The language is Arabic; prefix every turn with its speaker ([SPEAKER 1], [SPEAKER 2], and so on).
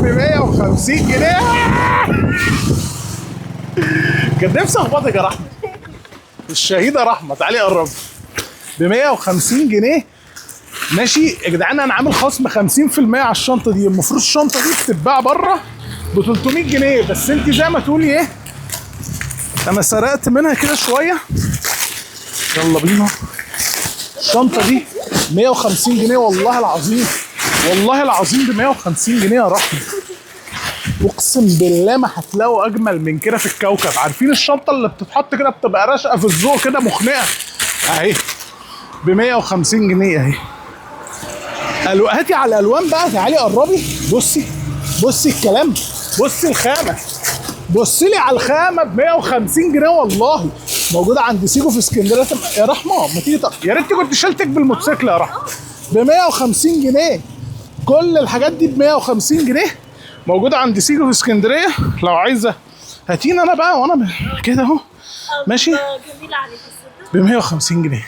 [SPEAKER 1] ب 150 جنيه. كان نفسي اخبطك يا رحمه. الشهيده رحمه تعالي قرب. ب 150 جنيه ماشي يا جدعان. انا عامل خصم 50% على الشنطه دي. المفروض الشنطه دي بتتباع بره ب 300 جنيه، بس انت زي ما تقولي ايه، انا سرقت منها كده شويه. يلا بينا. الشنطه دي 150 جنيه والله العظيم، والله العظيم ب 150 جنيه يا رحمه. اقسم بالله ما هتلاقوا اجمل من كده في الكوكب. عارفين الشنطه اللي بتتحط كده بتبقى راشقه في الذوق كده مخنقه؟ اهي ب 150 جنيه اهي. هاتي على الالوان بقى، تعالي قربي. بصي بصي الكلام، بصي الخامه، بصي لي على الخامه ب 150 جنيه والله. موجوده عند سيجو في اسكندريه. يا رحمه ما تيجي يا ريت كنت شلتك بالموتوسيكل يا رحمه. ب 150 جنيه كل الحاجات دي ب 150 جنيه. موجوده عند سيجو في اسكندريه لو عايزه هاتيني انا بقى وانا كده اهو ماشي ب 150 جنيه.